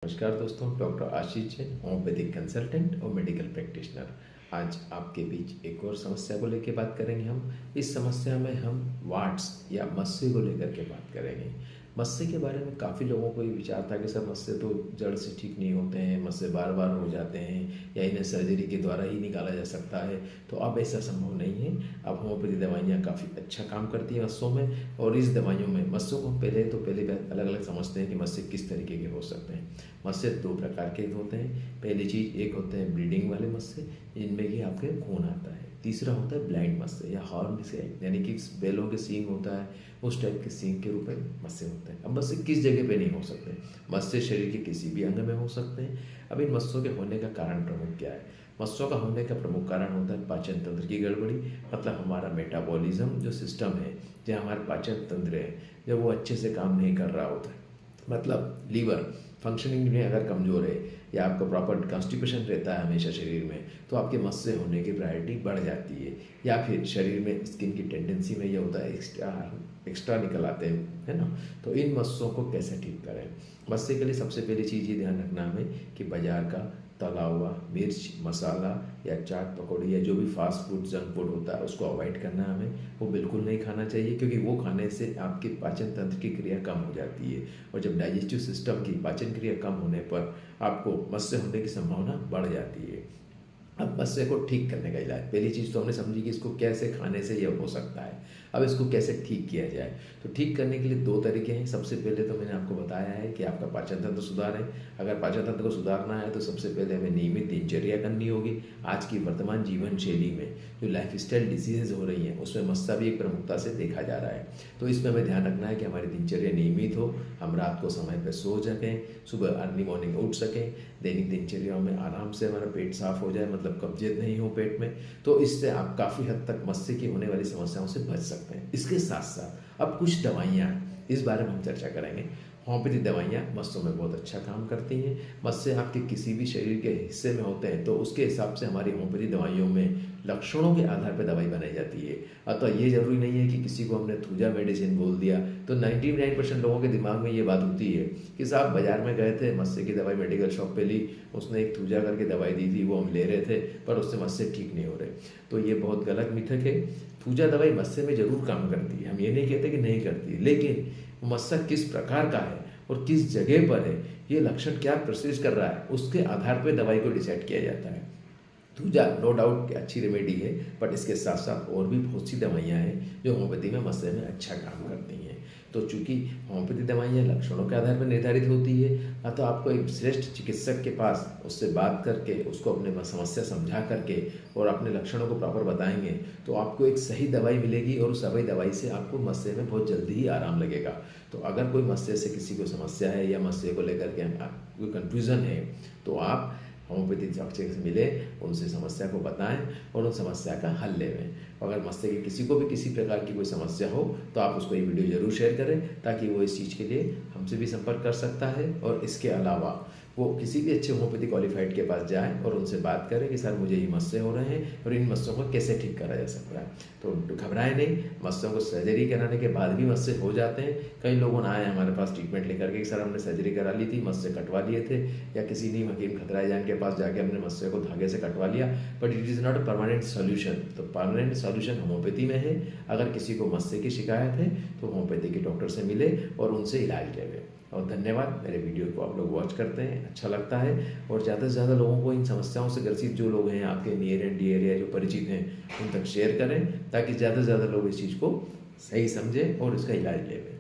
नमस्कार दोस्तों, डॉक्टर आशीष Jain, homeopathic consultant और मेडिकल प्रैक्टिशनर। आज आपके बीच एक और समस्या को लेकर बात करेंगे। हम इस समस्या में हम वाट्स या मस्से को लेकर के बात करेंगे। मस्से के बारे में काफ़ी लोगों को ये विचार था कि सर मस्से तो जड़ से ठीक नहीं होते हैं, मस्से बार बार हो जाते हैं या इन्हें सर्जरी के द्वारा ही निकाला जा सकता है। तो अब ऐसा संभव नहीं है। अब होम्योपैथी दवाइयाँ काफ़ी अच्छा काम करती हैं मस्सों में, और इस दवाइयों में मस्सों को हम पहले अलग अलग समझते हैं कि मस्से किस तरीके के हो सकते हैं। मस्से दो प्रकार के होते हैं। पहली चीज़, एक होते हैं ब्लीडिंग वाले मस्से, जिनमें कि आपके खून आता है। तीसरा होता है ब्लाइंड मस्से या हॉर्न से, यानी कि बैलों के सींग होता है उस टाइप के सींग के रूप में मस्से होते हैं। अब मस्से किस जगह पे नहीं हो सकते? मस्से शरीर के किसी भी अंग में हो सकते हैं। अब इन मस्सों के होने का कारण प्रमुख क्या है? मस्सों का होने का प्रमुख कारण होता है पाचन तंत्र की गड़बड़ी। मतलब हमारा मेटाबॉलिज्म जो सिस्टम है, जहाँ हमारा पाचन तंत्र है, जब वो अच्छे से काम नहीं कर रहा होता है, मतलब लीवर फंक्शनिंग में अगर कमज़ोर है या आपका प्रॉपर कॉन्स्टिपेशन रहता है हमेशा शरीर में, तो आपके मस्से होने की प्रायोरिटी बढ़ जाती है। या फिर शरीर में स्किन की टेंडेंसी में ये होता है एक्स्ट्रा निकल आते हैं, है ना। तो इन मस्सों को कैसे ठीक करें? मस्से के लिए सबसे पहली चीज़ ये ध्यान रखना हमें कि बाजार का तला हुआ मिर्च मसाला या चाट पकौड़ी या जो भी फास्ट फूड जंक फूड होता है उसको अवॉइड करना है हमें। वो बिल्कुल नहीं खाना चाहिए, क्योंकि वो खाने से आपके पाचन तंत्र की क्रिया कम हो जाती है, और जब डाइजेस्टिव सिस्टम की पाचन क्रिया कम होने पर आपको मस्से होने की संभावना बढ़ जाती है। अब मस्से को ठीक करने का इलाज, पहली चीज़ तो हमने समझी कि इसको कैसे खाने से यह हो सकता है। अब इसको कैसे ठीक किया जाए? तो ठीक करने के लिए दो तरीके हैं। सबसे पहले तो मैंने आपको बताया है कि आपका पाचन तंत्र सुधारें। अगर पाचन तंत्र को सुधारना है तो सबसे पहले हमें नियमित दिनचर्या करनी होगी। आज की वर्तमान जीवन शैली में जो लाइफ स्टाइल डिजीज़ हो रही हैं उसमें मस्सा भी एक प्रमुखता से देखा जा रहा है। तो इसमें हमें ध्यान रखना है कि हमारी दिनचर्या नियमित हो, हम रात को समय पर सो सकें, सुबह अर्ली मॉर्निंग उठ सकें, दैनिक दिनचर्या में आराम से हमारा पेट साफ हो जाए, मतलब कब्जियत नहीं हो पेट में। तो इससे आप काफ़ी हद तक मस्से की होने वाली समस्याओं से बच सकते हैं। इसके साथ साथ अब कुछ दवाइयाँ हैं, इस बारे में हम चर्चा करेंगे। होम्योपैथी दवाइयाँ मस्सों में बहुत अच्छा काम करती हैं। मस्से आपके किसी भी शरीर के हिस्से में होते हैं तो उसके हिसाब से हमारी होम्योपैथी दवाइयों में लक्षणों के आधार पर दवाई बनाई जाती है। अतः ये जरूरी नहीं है कि किसी को हमने थूजा मेडिसिन बोल दिया तो 99% लोगों के दिमाग में ये बात होती है कि साहब बाजार में गए थे, मस्से की दवाई मेडिकल शॉप पे ली, उसने एक थूजा करके दवाई दी थी, वो हम ले रहे थे, पर उससे मस्से ठीक नहीं हो रहे। तो ये बहुत गलत मिथक है। थूजा दवाई मस्से में जरूर काम करती है, हम ये नहीं कहते कि नहीं करती, लेकिन मस्सा किस प्रकार का है और किस जगह पर है, ये लक्षण क्या प्रेसिस्ट कर रहा है, उसके आधार पर दवाई को डिसाइड किया जाता है। थूजा नो डाउट कि अच्छी रेमेडी है, बट इसके साथ साथ और भी बहुत सी दवाइयाँ हैं जो होम्योपैथी में मस्से में अच्छा काम करती हैं। तो चूंकि होम्योपैथी दवाइयाँ लक्षणों के आधार पर निर्धारित होती है, तो आपको एक श्रेष्ठ चिकित्सक के पास उससे बात करके उसको अपने समस्या समझा करके और अपने लक्षणों को प्रॉपर बताएंगे तो आपको एक सही दवाई मिलेगी, और उस सही दवाई से आपको मस्से में बहुत जल्दी ही आराम लगेगा। तो अगर कोई मस्से से किसी को समस्या है या मस्से को लेकर के कोई कन्फ्यूज़न है तो आप होम्योपैथी चिकित्सक से मिले, उनसे समस्या को बताएं और उन समस्या का हल लेवें। अगर मस्से के किसी को भी किसी प्रकार की कोई समस्या हो तो आप उसको ये वीडियो जरूर शेयर करें, ताकि वो इस चीज़ के लिए हमसे भी संपर्क कर सकता है, और इसके अलावा वो किसी भी अच्छे होम्योपैथी क्वालिफाइड के पास जाएं और उनसे बात करें कि सर मुझे ये मस्से हो रहे हैं और इन मस्सों को कैसे ठीक करा जा सकता है। तो घबराएं नहीं, मस्सों को सर्जरी कराने के बाद भी मस्से हो जाते हैं। कई लोगों ने आए हमारे पास ट्रीटमेंट लेकर के, सर हमने सर्जरी करा ली थी, मस्से कटवा लिए थे, या किसी नीम हकीम खतराए जान के पास जाके हमने मस्से को धागे से कटवा लिया, but it is not a permanent solution. तो परमानेंट सोल्यूशन होम्योपैथी में है। अगर किसी को मस्से की शिकायत है तो होम्योपैथी के डॉक्टर से मिले और उनसे इलाज लेवे। और धन्यवाद, मेरे वीडियो को आप लोग वॉच करते हैं, अच्छा लगता है, और ज़्यादा से ज़्यादा लोगों को इन समस्याओं से ग्रसित जो लोग हैं आपके नियर एंड डियर या जो परिचित हैं उन तक शेयर करें, ताकि ज़्यादा से ज़्यादा लोग इस चीज़ को सही समझें और इसका इलाज लें।